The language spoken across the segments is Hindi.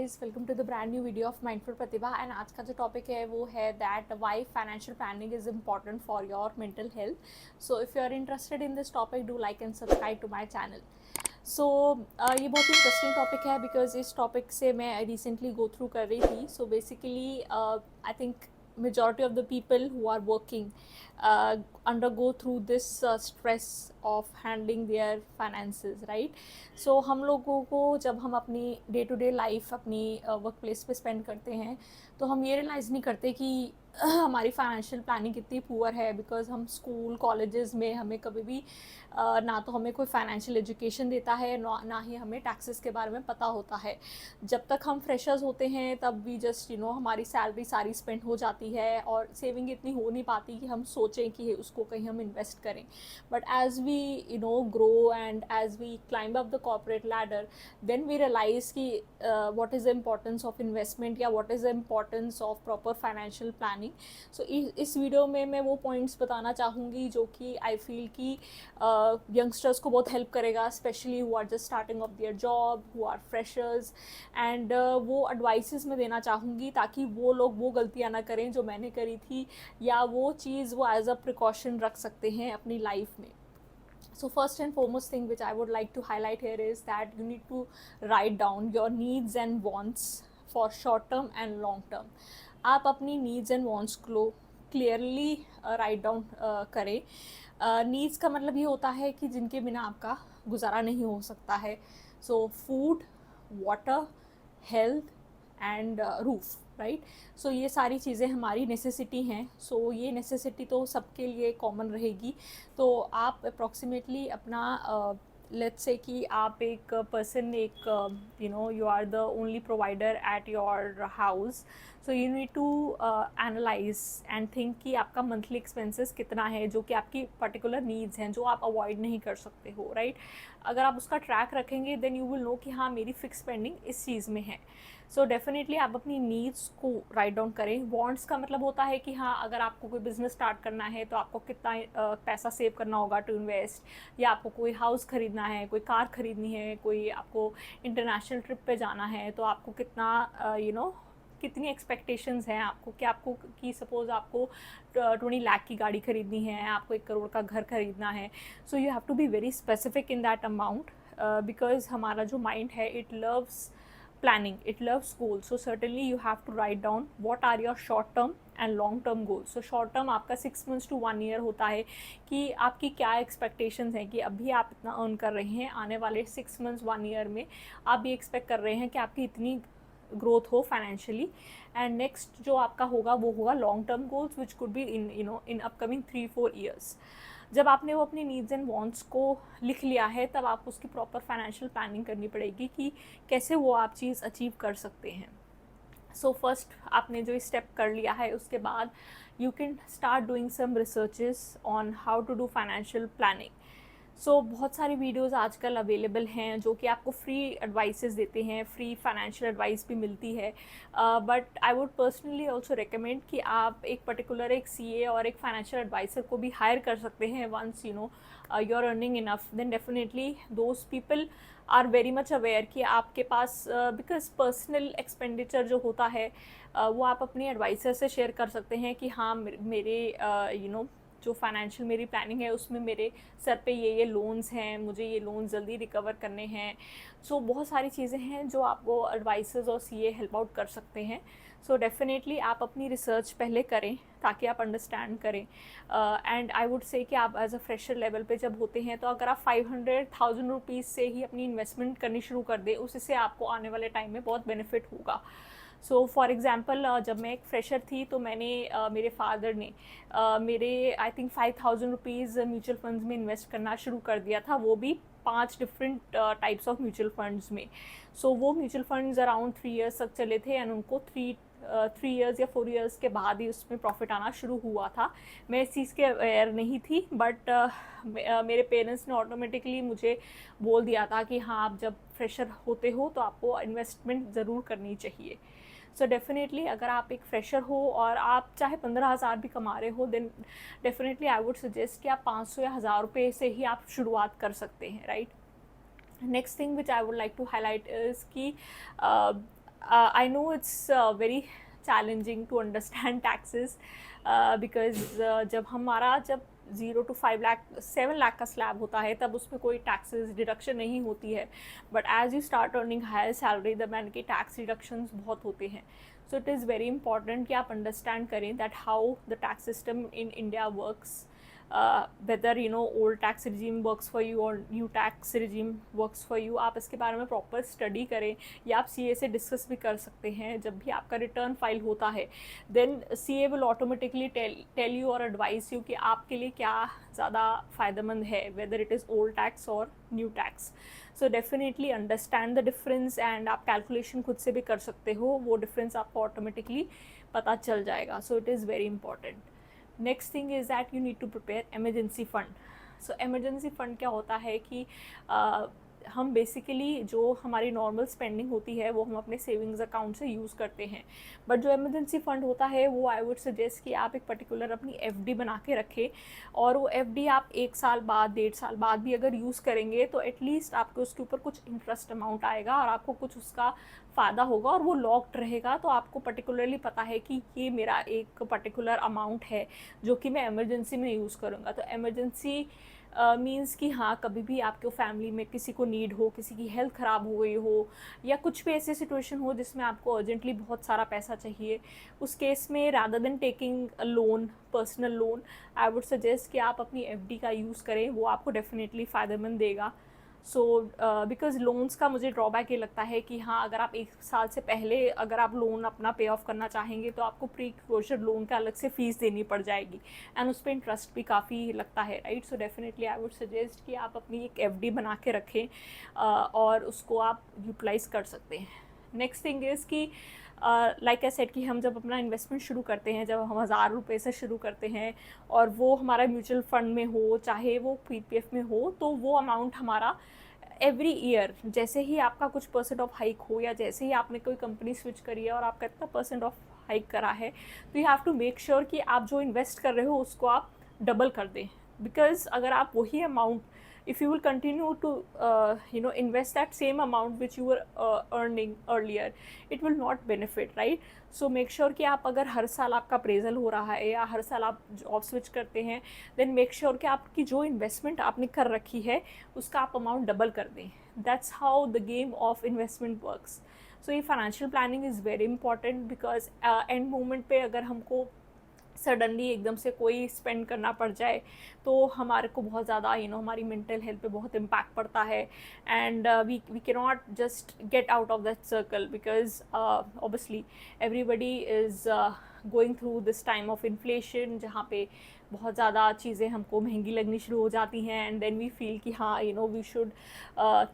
Welcome to the brand new video of mindful Pratibha. And आज का जो टॉपिक है वो है that why financial planning is important for your mental health. So if you are interested in this topic, do like and subscribe to my channel. So ये बहुत ही इंटरेस्टिंग टॉपिक है बिकॉज इस टॉपिक से मैं रिसेंटली गो थ्रू कर रही थी। So basically I think majority of the people who are working undergo through this stress of handling their finances, right? So हम लोगों को जब हम अपनी डे टू डे लाइफ अपनी वर्क प्लेस पे स्पेंड करते हैं तो हम ये रियलाइज़ नहीं करते कि हमारी फाइनेंशियल प्लानिंग कितनी पुअर है। बिकॉज हम स्कूल कॉलेजेस में हमें कभी भी ना तो हमें कोई फाइनेंशियल एजुकेशन देता है ना ही हमें टैक्सेस के बारे में पता होता है। जब तक हम फ्रेशर्स होते हैं तब भी जस्ट हमारी सैलरी सारी स्पेंड हो जाती है और सेविंग इतनी हो नहीं पाती कि हम सोचें कि उसको कहीं हम इन्वेस्ट करें। But as we grow and as we climb up the corporate ladder, then we realise कि what is the importance of investment या what is the importance of proper financial planning. So इस वीडियो में मैं वो पॉइंट्स बताना चाहूँगी जो कि आई फील कि यंगस्टर्स को बहुत हेल्प करेगा, specially who are just starting off their job, who are freshers. And वो एडवाइसेस मैं देना चाहूँगी ताकि वो लोग वो गलतियाँ ना करें जो मैंने करी थी, या वो चीज़ वो एज अ प्रिकॉशन रख सकते हैं अपनी लाइफ में। So first and foremost thing which I would like to highlight here is that you need to write down your needs and wants for short term and long term. आप अपनी needs and wants को clearly write down करें। नीड्स का मतलब ये होता है कि जिनके बिना आपका गुजारा नहीं हो सकता है। So food, water, health and roof, right. So ये सारी चीज़ें हमारी नेसेसिटी हैं। सो ये नेसेसिटी तो सबके लिए कॉमन रहेगी। तो आप अप्रॉक्सीमेटली अपना लेट्स से कि आप एक पर्सन एक you are the only provider at your house. So you need to analyse and think कि आपका मंथली एक्सपेंसेस कितना है जो कि आपकी पर्टिकुलर नीड्स हैं जो आप अवॉइड नहीं कर सकते हो, राइट। अगर आप उसका ट्रैक रखेंगे देन यू विल नो कि हाँ मेरी फिक्स स्पेंडिंग इस चीज़ में है। सो डेफिनेटली आप अपनी नीड्स को राइट डाउन करें। वांट्स का मतलब होता है कि हाँ अगर आपको कोई बिज़नेस स्टार्ट करना है तो आपको कितना पैसा सेव करना होगा टू इन्वेस्ट, या आपको कोई हाउस ख़रीदना है, कोई कार ख़रीदनी है, कोई आपको इंटरनेशनल ट्रिप पे जाना है तो आपको कितना कितनी एक्सपेक्टेशंस हैं आपको कि आपको कि सपोज़ आपको 20 लाख की गाड़ी ख़रीदनी है, आपको 1 करोड़ का घर ख़रीदना है। So you have to be very specific in that amount because हमारा जो माइंड है it loves planning, it loves goals. So certainly you have to write down what are your short term and long term goals. So short term आपका 6 months to 1 year होता है कि आपकी क्या expectations हैं कि अभी आप इतना earn कर रहे हैं, आने वाले 6 months 1 year में आप भी expect कर रहे हैं कि आपकी इतनी ग्रोथ हो फाइनेंशियली। एंड नेक्स्ट जो आपका होगा वो होगा long term goals which could be in upcoming 3-4 years. जब आपने वो अपनी नीड्स एंड वांट्स को लिख लिया है तब आपको उसकी प्रॉपर फाइनेंशियल प्लानिंग करनी पड़ेगी कि कैसे वो आप चीज़ अचीव कर सकते हैं। सो फर्स्ट आपने जो स्टेप कर लिया है उसके बाद you can start doing some researches on how to do financial planning. So बहुत सारी वीडियोज़ आजकल अवेलेबल हैं जो कि आपको फ्री एडवाइसेस देते हैं, फ्री फाइनेंशियल एडवाइस भी मिलती है। But I would personally also recommend कि आप एक पर्टिकुलर एक सीए और एक फाइनेंशियल एडवाइज़र को भी हायर कर सकते हैं। Once you are earning enough then definitely those people are very much aware कि आपके पास बिकॉज पर्सनल एक्सपेंडिचर जो होता है वो आप अपनी एडवाइज़र से शेयर कर सकते हैं कि हाँ मेरे जो फाइनेंशियल मेरी प्लानिंग है उसमें मेरे सर पे ये लोन्स हैं, मुझे ये लोन्स जल्दी रिकवर करने हैं। सो बहुत सारी चीज़ें हैं जो आपको एडवाइसर्स और सीए हेल्प आउट कर सकते हैं। सो डेफिनेटली आप अपनी रिसर्च पहले करें ताकि आप अंडरस्टैंड करें। एंड आई वुड से कि आप एज अ फ्रेशर लेवल पे जब होते हैं तो अगर आप 500,000 रुपीज़ से ही अपनी इन्वेस्टमेंट करनी शुरू कर दें उससे आपको आने वाले टाइम में बहुत बेनिफिट होगा। सो फॉर एग्ज़ाम्पल जब मैं एक फ्रेशर थी तो मैंने मेरे फादर ने मेरे I think 5,000 rupees mutual funds में इन्वेस्ट करना शुरू कर दिया था, वो भी 5 different types of mutual funds में। सो वो म्यूचुअल फंड्स अराउंड 3 इयर्स तक चले थे एंड उनको 3 इयर्स या 4 इयर्स के बाद ही उसमें प्रॉफिट आना शुरू हुआ था। मैं इस चीज़ के अवेयर नहीं थी बट मेरे पेरेंट्स ने ऑटोमेटिकली मुझे बोल दिया था कि हाँ आप जब फ्रेशर होते हो तो आपको इन्वेस्टमेंट ज़रूर करनी चाहिए। सो डेफिनेटली अगर आप एक फ्रेशर हो और आप चाहे 15,000 भी कमा रहे हो then definitely I would suggest कि आप 500 या 1,000 रुपये से ही आप शुरुआत कर सकते हैं, right. Next thing which I would like to highlight is कि I know it's very challenging to understand taxes because जब 0 to 5 लाख 7 लाख का स्लैब होता है तब उसमें कोई टैक्सेस डिडक्शन नहीं होती है, but as you start earning higher salary the man के टैक्स डिडक्शंस बहुत होते हैं. So it is very important कि आप अंडरस्टैंड करें that how the tax system in India works, whether old tax regime works for you or new tax regime works for you. आप इसके बारे में प्रॉपर स्टडी करें या आप CA से डिस्कस भी कर सकते हैं. जब भी आपका रिटर्न फाइल होता है then CA will automatically tell you और एडवाइस यू कि आपके लिए क्या ज़्यादा फ़ायदेमंद है, whether it is old tax और new tax. So definitely understand the difference and आप कैलकुलेशन खुद से भी कर सकते हो, वो डिफरेंस आपको ऑटोमेटिकली पता चल जाएगा. So it is very important. Next thing is that you need to prepare emergency fund. So emergency fund क्या होता है कि हम बेसिकली जो हमारी नॉर्मल स्पेंडिंग होती है वो हम अपने सेविंग्स अकाउंट से यूज़ करते हैं, बट जो एमरजेंसी फ़ंड होता है वो आई वुड सजेस्ट कि आप एक पर्टिकुलर अपनी FD बना के रखें, और वो FD आप 1 साल बाद 1.5 साल बाद भी अगर यूज़ करेंगे तो एटलीस्ट आपको उसके ऊपर कुछ इंटरेस्ट अमाउंट आएगा और आपको कुछ उसका फ़ायदा होगा और वो लॉक्ड रहेगा. तो आपको पर्टिकुलरली पता है कि ये मेरा एक पर्टिकुलर अमाउंट है जो कि मैं एमरजेंसी में यूज़ करूँगा. तो एमरजेंसी मीन्स कि हाँ, कभी भी आपके फैमिली में किसी को नीड हो, किसी की हेल्थ ख़राब हो गई हो या कुछ भी ऐसी सिचुएशन हो जिसमें आपको अर्जेंटली बहुत सारा पैसा चाहिए, उस केस में rather than taking a loan, personal loan, I would suggest कि आप अपनी FD का यूज़ करें. वो आपको डेफिनेटली फ़ायदेमंद देगा. सो बिकॉज़ लोन्स का मुझे ड्रॉबैक ये लगता है कि हाँ, अगर आप 1 साल से पहले अगर आप लोन अपना पे ऑफ करना चाहेंगे तो आपको प्री क्लोजर लोन का अलग से फ़ीस देनी पड़ जाएगी एंड उस पर इंटरेस्ट भी काफ़ी लगता है, right. So definitely I would suggest कि आप अपनी एक FD बना के रखें और उसको आप यूटिलाइज़ कर सकते हैं. नेक्स्ट थिंग इज़ कि लाइक आई सेड कि हम जब अपना इन्वेस्टमेंट शुरू करते हैं, जब हम 1000 रुपये से शुरू करते हैं और वो हमारा म्यूचुअल फंड में हो चाहे वो PPF में हो, तो वो अमाउंट हमारा एवरी ईयर जैसे ही आपका कुछ % ऑफ हाइक हो या जैसे ही आपने कोई कंपनी स्विच करी है और आपका इतना % ऑफ हाइक करा है, तो you have to make sure कि आप जो इन्वेस्ट कर रहे हो उसको आप डबल कर दें. बिकॉज अगर आप वही amount, if you will continue to invest that same amount which you were earning earlier, it will not benefit, right. So make sure कि आप अगर हर साल आपका अप्रेजल हो रहा है या हर साल आप जॉब स्विच करते हैं, then make sure कि आपकी जो इन्वेस्टमेंट आपने कर रखी है उसका आप अमाउंट डबल कर दें. That's how the game of investment works. So ये financial planning is very important because end moment पे अगर हमको सडनली एकदम से कोई स्पेंड करना पड़ जाए तो हमारे को बहुत ज़्यादा हमारी मेंटल हेल्थ पे बहुत इम्पैक्ट पड़ता है and we can not just get out of that circle because obviously everybody is going through this time of inflation, जहाँ पे बहुत ज़्यादा चीज़ें हमको महंगी लगनी शुरू हो जाती हैं एंड देन वी फील कि हाँ we should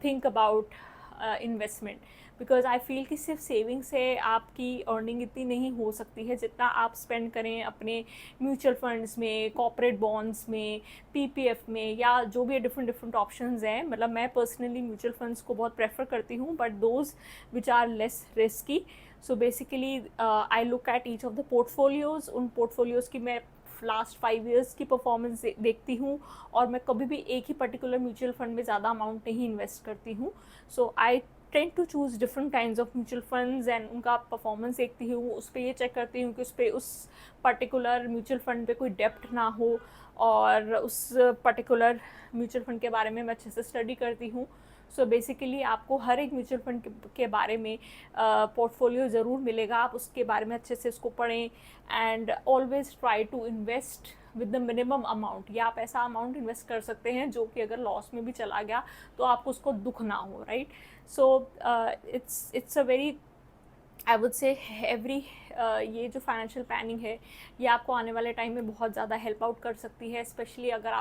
think about investment. Because I feel कि सिर्फ सेविंग से आपकी अर्निंग इतनी नहीं हो सकती है जितना आप स्पेंड करें अपने म्यूचुअल फंड्स में, कॉर्पोरेट बॉन्ड्स में, PPF में या जो भी डिफरेंट ऑप्शंस हैं. मतलब मैं पर्सनली म्यूचुअल फंड्स को बहुत प्रेफर करती हूँ, but those which are less risky. So basically I look at each of the portfolios. उन पोर्टफोलियोज़ की मैं लास्ट 5 years की परफॉर्मेंस देखती हूँ और मैं कभी भी एक ही पर्टिकुलर म्यूचुअल फंड में ज़्यादा अमाउंट नहीं इन्वेस्ट करती हूँ. So I tend to choose different kinds of mutual funds and उनका परफॉर्मेंस देखती हूँ. उस पर ये चेक करती हूँ कि उस पर उस पर्टिकुलर म्यूचुअल फंड पे कोई डेप्ट ना हो और उस पर्टिकुलर म्यूचुअल फंड के बारे में मैं अच्छे से स्टडी करती हूँ. सो बेसिकली आपको हर एक म्यूचुअल फंड के बारे में पोर्टफोलियो ज़रूर मिलेगा, आप उसके बारे में अच्छे से उसको पढ़ें and always try to invest with the minimum amount. या आप ऐसा अमाउंट इन्वेस्ट कर सकते हैं जो कि अगर लॉस में भी चला गया तो आपको उसको दुख ना हो, right. So it's a very I would say every ये जो फाइनेंशियल प्लानिंग है ये आपको आने वाले टाइम में बहुत ज़्यादा हेल्प आउट कर सकती है, स्पेशली अगर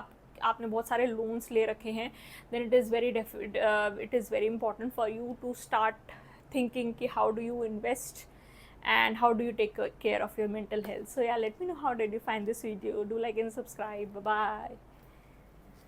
आपने बहुत सारे लोन्स ले रखे हैं. Then it is very important for you to start thinking कि how do you invest and how do you take care of your mental health. So yeah, let me know how did you find this video. Do like and subscribe. Bye bye.